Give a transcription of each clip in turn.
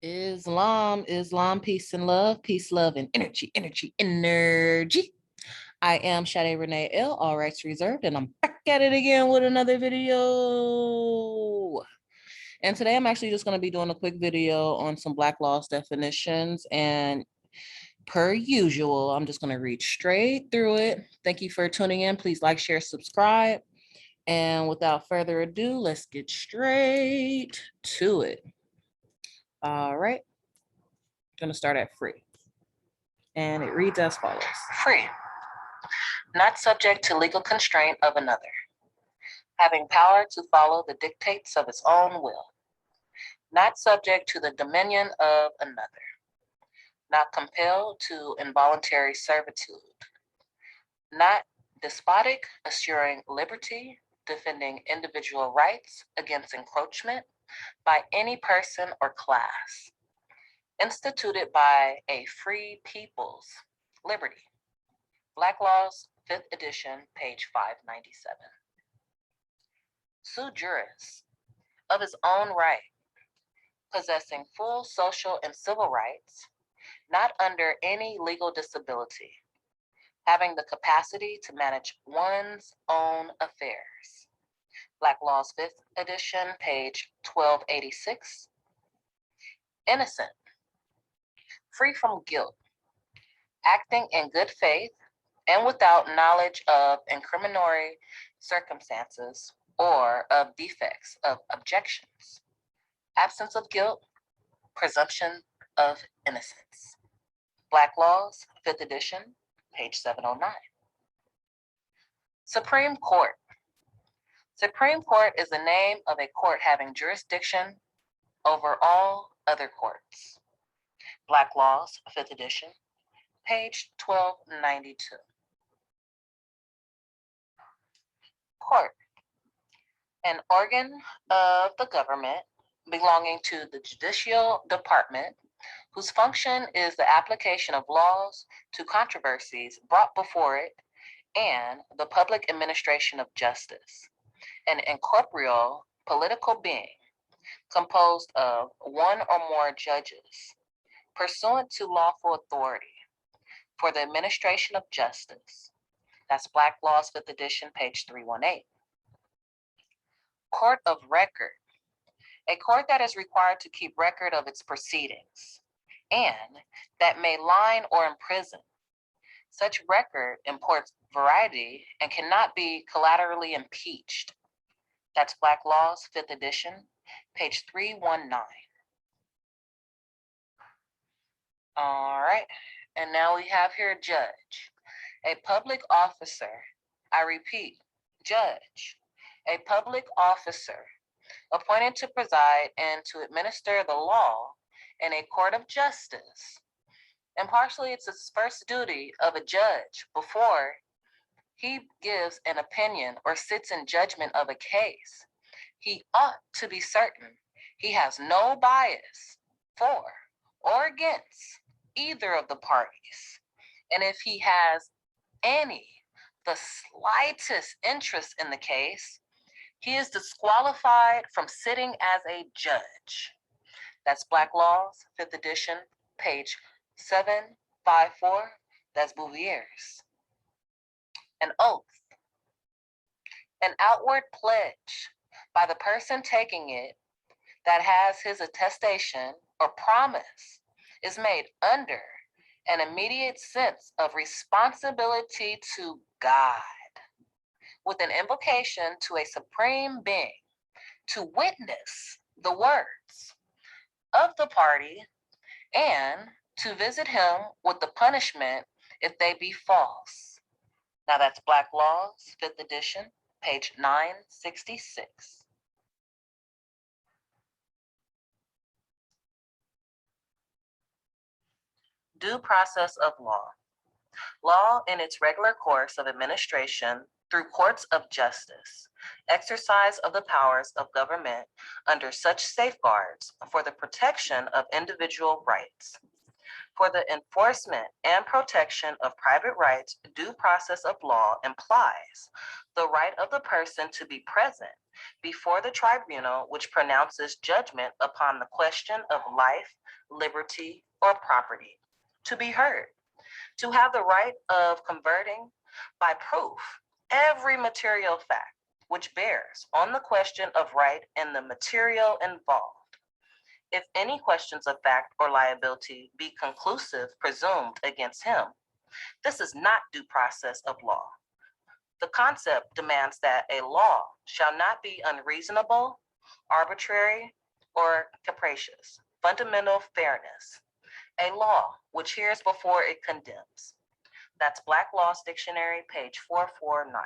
Islam, peace, love, and energy, energy, energy. I am Sade Renee L, all rights reserved, and I'm back at it again with another video. And today I'm actually just going to be doing a quick video on some Black laws definitions. And per usual, I'm just going to read straight through it. Thank you for tuning in. Please like, share, subscribe. And without further ado, let's get straight to it. All right. Going to start at free. And it reads as follows. Free, not subject to legal constraint of another, having power to follow the dictates of its own will, not subject to the dominion of another, not compelled to involuntary servitude, not despotic, assuring liberty, defending individual rights against encroachment by any person or class, instituted by a free people's liberty. Black Laws, 5th edition, page 597. Sui juris, of his own right, possessing full social and civil rights, not under any legal disability, having the capacity to manage one's own affairs. Black Laws, 5th edition, page 1286. Innocent, free from guilt, acting in good faith and without knowledge of incriminatory circumstances or of defects of objections. Absence of guilt, presumption of innocence. Black Laws, 5th edition, page 709. Supreme Court. Supreme Court is the name of a court having jurisdiction over all other courts. Black Laws, 5th edition, page 1292. Court, an organ of the government belonging to the judicial department, whose function is the application of laws to controversies brought before it and the public administration of justice. An incorporeal political being composed of one or more judges, pursuant to lawful authority for the administration of justice. That's Black Laws, 5th edition, page 318. Court of record, a court that is required to keep record of its proceedings and that may line or imprison. Such record imports variety and cannot be collaterally impeached. That's Black Laws, 5th edition, page 319. All right, and now we have here judge, a public officer. I repeat, judge, a public officer appointed to preside and to administer the law in a court of justice. Impartially, it's the first duty of a judge before he gives an opinion or sits in judgment of a case. He ought to be certain he has no bias for or against either of the parties. And if he has the slightest interest in the case, he is disqualified from sitting as a judge. That's Black Laws, 5th edition, page 754. That's Bouvier's. An oath, an outward pledge by the person taking it that has his attestation or promise is made under an immediate sense of responsibility to God, with an invocation to a supreme being to witness the words of the party and to visit him with the punishment if they be false. Now that's Black Laws, 5th edition, page 966. Due process of law. Law in its regular course of administration through courts of justice, exercise of the powers of government under such safeguards for the protection of individual rights. For the enforcement and protection of private rights, due process of law implies the right of the person to be present before the tribunal which pronounces judgment upon the question of life, liberty, or property, to be heard, to have the right of converting by proof every material fact which bears on the question of right in the material involved. If any questions of fact or liability be conclusive presumed against him, this is not due process of law. The concept demands that a law shall not be unreasonable, arbitrary, or capricious. Fundamental fairness. A law which hears before it condemns. That's Black Laws Dictionary, page 449.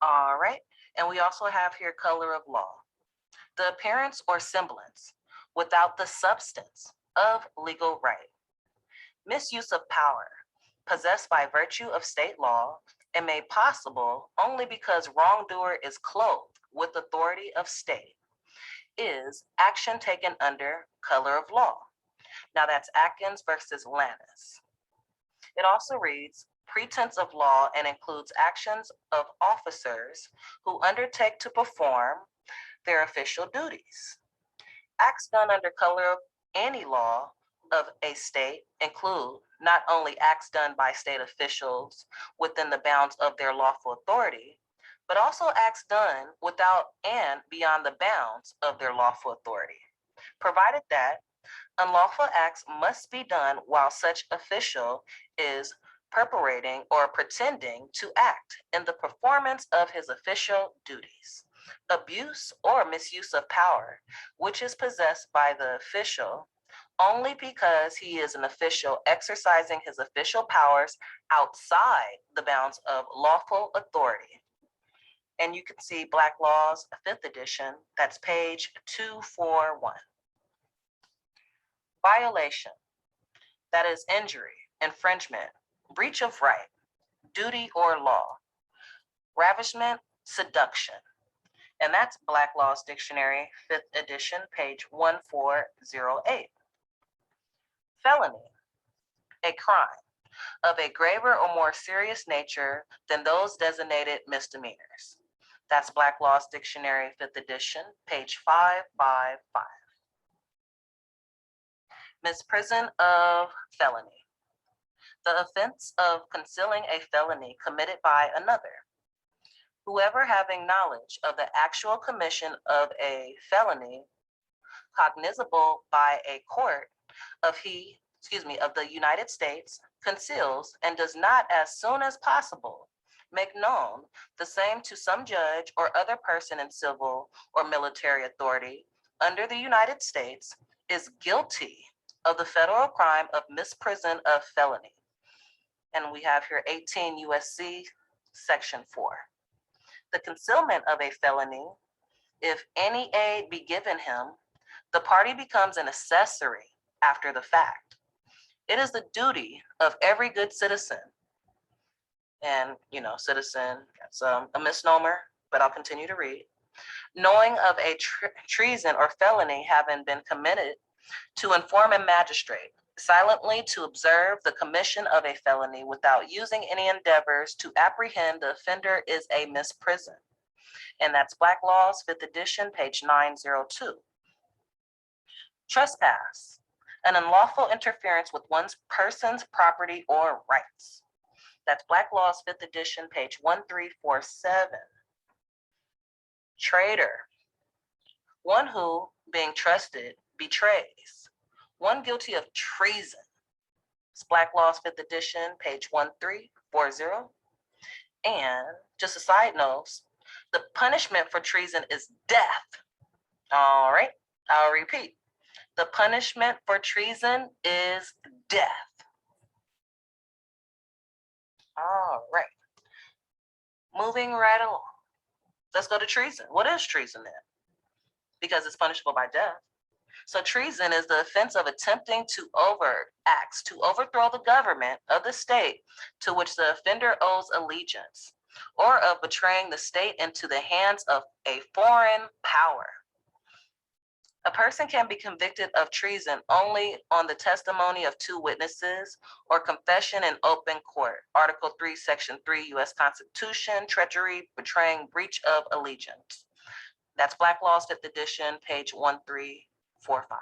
All right, and we also have here color of law. The appearance or semblance without the substance of legal right. Misuse of power, possessed by virtue of state law and made possible only because wrongdoer is clothed with authority of state, is action taken under color of law. Now that's Atkins versus Lannis. It also reads pretense of law and includes actions of officers who undertake to perform their official duties. Acts done under color of any law of a state include not only acts done by state officials within the bounds of their lawful authority, but also acts done without and beyond the bounds of their lawful authority, provided that unlawful acts must be done while such official is perpetrating or pretending to act in the performance of his official duties. Abuse or misuse of power, which is possessed by the official only because he is an official exercising his official powers outside the bounds of lawful authority. And you can see Black Laws, 5th edition, that's page 241. Violation, that is injury, infringement, breach of right, duty or law, ravishment, seduction. And that's Black Laws Dictionary, 5th edition, page 1408. Felony, a crime of a graver or more serious nature than those designated misdemeanors. That's Black Laws Dictionary, 5th edition, page 555. Misprison of felony. The offense of concealing a felony committed by another. Whoever having knowledge of the actual commission of a felony cognizable by a court of the United States conceals and does not as soon as possible make known the same to some judge or other person in civil or military authority under the United States is guilty of the federal crime of misprison of felony. And we have here 18 USC section 4. The concealment of a felony, if any aid be given him, the party becomes an accessory after the fact. It is the duty of every good citizen, and citizen, that's a misnomer, but I'll continue to read, knowing of a treason or felony having been committed, to inform a magistrate, silently to observe the commission of a felony without using any endeavors to apprehend the offender is a misprison. And that's Black Laws, 5th edition, page 902. Trespass, an unlawful interference with one's person's property or rights. That's Black Laws, 5th edition, page 1347. Traitor, one who, being trusted, betrays. One guilty of treason. It's Black Laws, 5th edition, page 1340. And just a side note, the punishment for treason is death. All right, I'll repeat. The punishment for treason is death. All right. Moving right along. Let's go to treason. What is treason then? Because it's punishable by death. So treason is the offense of attempting to overthrow the government of the state to which the offender owes allegiance, or of betraying the state into the hands of a foreign power. A person can be convicted of treason only on the testimony of two witnesses or confession in open court. Article 3, Section 3, U.S. Constitution, treachery, betraying, breach of allegiance. That's Black Laws, 5th edition, page 1345.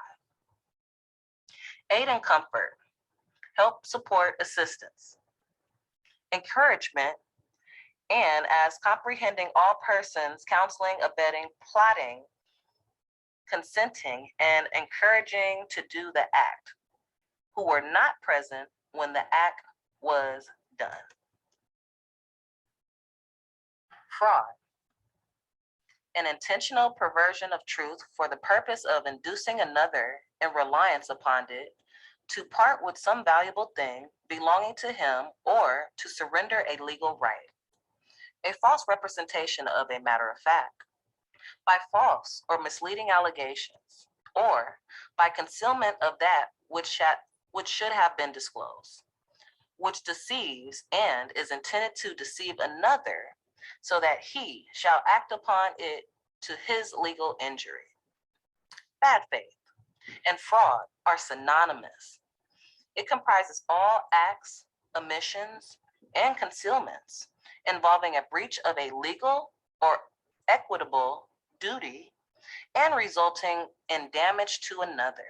Aid and comfort, help, support, assistance. Encouragement, and as comprehending all persons, counseling, abetting, plotting, consenting, and encouraging to do the act, who were not present when the act was done. Fraud, an intentional perversion of truth for the purpose of inducing another in reliance upon it to part with some valuable thing belonging to him or to surrender a legal right. A false representation of a matter of fact, by false or misleading allegations, or by concealment of that which should have been disclosed, which deceives and is intended to deceive another, so that he shall act upon it to his legal injury. Bad faith and fraud are synonymous. It comprises all acts, omissions, and concealments involving a breach of a legal or equitable duty and resulting in damage to another.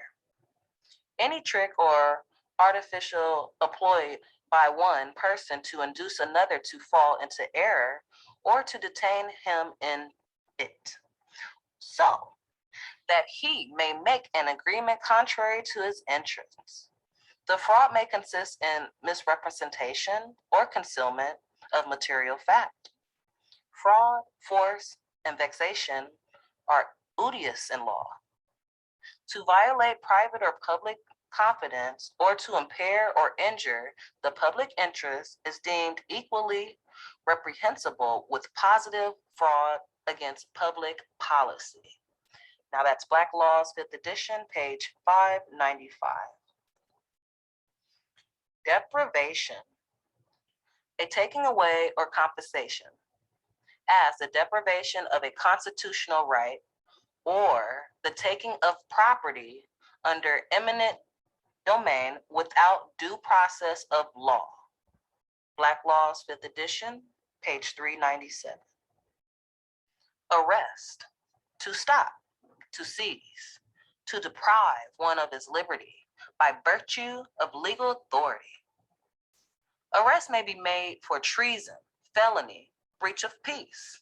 Any trick or artificial employed by one person to induce another to fall into error or to detain him in it, so that he may make an agreement contrary to his interests. The fraud may consist in misrepresentation or concealment of material fact. Fraud, force, and vexation are odious in law. To violate private or public confidence or to impair or injure the public interest is deemed equally reprehensible with positive fraud against public policy. Now that's Black Laws, 5th edition, page 595. Deprivation, a taking away or compensation, as the deprivation of a constitutional right or the taking of property under eminent domain without due process of law. Black Laws, 5th edition, page 397. Arrest, to stop, to seize, to deprive one of his liberty by virtue of legal authority. Arrest may be made for treason, felony, breach of peace.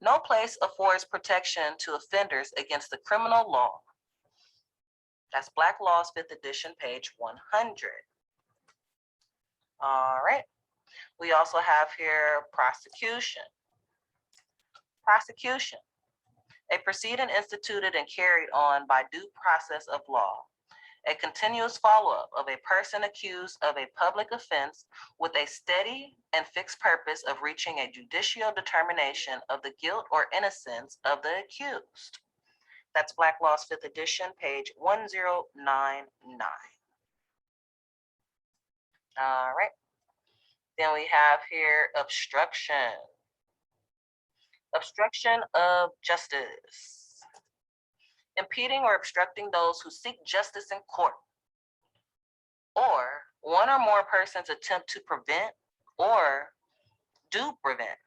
No place affords protection to offenders against the criminal law. That's Black Laws, 5th edition, page 100. All right. We also have here prosecution. Prosecution, a proceeding instituted and carried on by due process of law, a continuous follow-up of a person accused of a public offense with a steady and fixed purpose of reaching a judicial determination of the guilt or innocence of the accused. That's Black Laws, 5th edition, page 1099. All right. Then we have here obstruction. Obstruction of justice. Impeding or obstructing those who seek justice in court, or one or more persons attempt to prevent or do prevent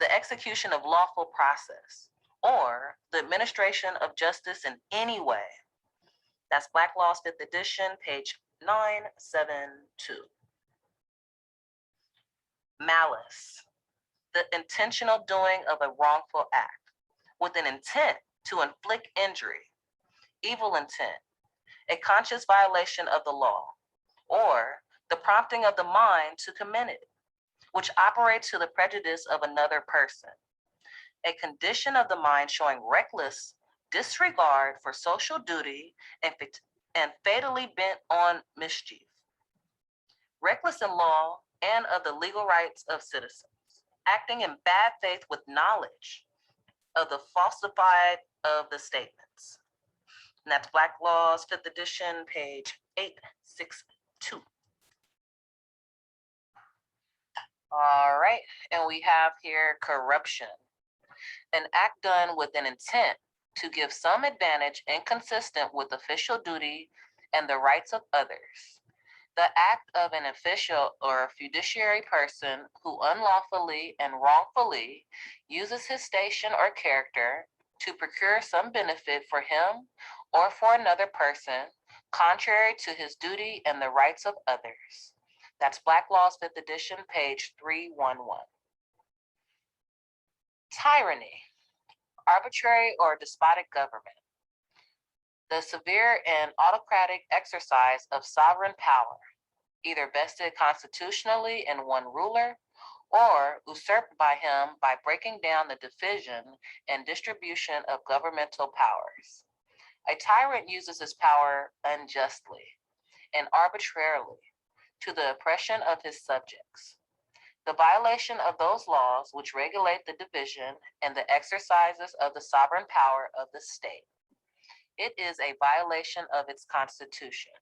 the execution of lawful process or the administration of justice in any way. That's Black Laws, 5th edition, page 972. Malice, the intentional doing of a wrongful act with an intent to inflict injury, evil intent, a conscious violation of the law, or the prompting of the mind to commit it, which operates to the prejudice of another person, a condition of the mind showing reckless disregard for social duty and fatally bent on mischief. Reckless in law and of the legal rights of citizens, acting in bad faith with knowledge of the falsified of the statements. And that's Black Laws, 5th edition, page 862. All right, and we have here corruption, an act done with an intent to give some advantage inconsistent with official duty and the rights of others. The act of an official or a fiduciary person who unlawfully and wrongfully uses his station or character to procure some benefit for him or for another person, contrary to his duty and the rights of others. That's Black Laws, 5th edition, page 311. Tyranny, arbitrary or despotic government. The severe and autocratic exercise of sovereign power, either vested constitutionally in one ruler or usurped by him by breaking down the division and distribution of governmental powers. A tyrant uses his power unjustly and arbitrarily to the oppression of his subjects. The violation of those laws which regulate the division and the exercises of the sovereign power of the state. It is a violation of its constitution.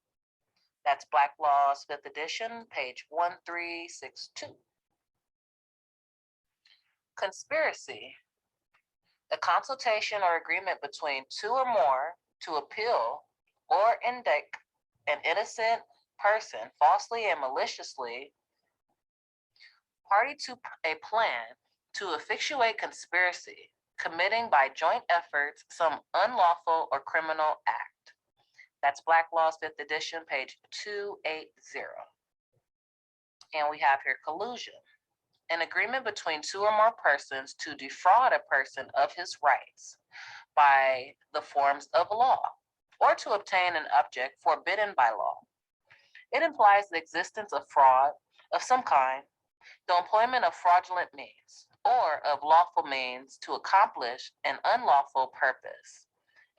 That's Black Laws, 5th edition, page 1362. Conspiracy, a consultation or agreement between two or more to appeal or indict an innocent person falsely and maliciously, party to a plan to effectuate conspiracy, committing by joint efforts some unlawful or criminal act. That's Black Laws, 5th edition, page 280. And we have here collusion, an agreement between two or more persons to defraud a person of his rights by the forms of law or to obtain an object forbidden by law. It implies the existence of fraud of some kind, the employment of fraudulent means or of lawful means to accomplish an unlawful purpose,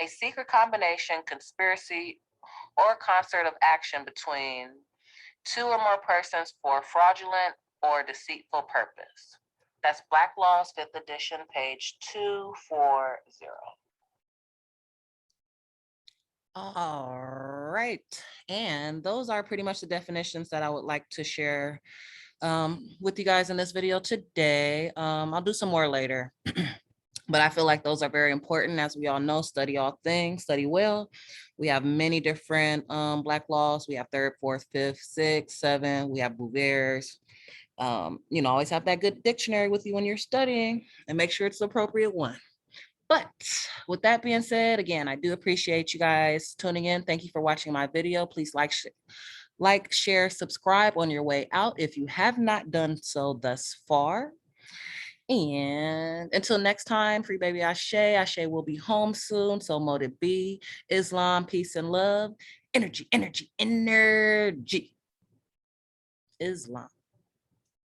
a secret combination, conspiracy, or concert of action between two or more persons for fraudulent or deceitful purpose. That's Black Laws, 5th edition, page 240. All right. And those are pretty much the definitions that I would like to share with you guys in this video today. I'll do some more later. But I feel like those are very important. As we all know, study all things, study well. We have many different Black laws. We have 3rd, 4th, 5th, 6th, 7th. We have Bouvier's. Always have that good dictionary with you when you're studying and make sure it's the appropriate one. But with that being said, again, I do appreciate you guys tuning in. Thank you for watching my video. Please like, share, subscribe on your way out if you have not done so thus far. And until next time, Free Baby Ashe. Ashe will be home soon. So mote it be. Islam, peace and love. Energy, energy, energy. Islam.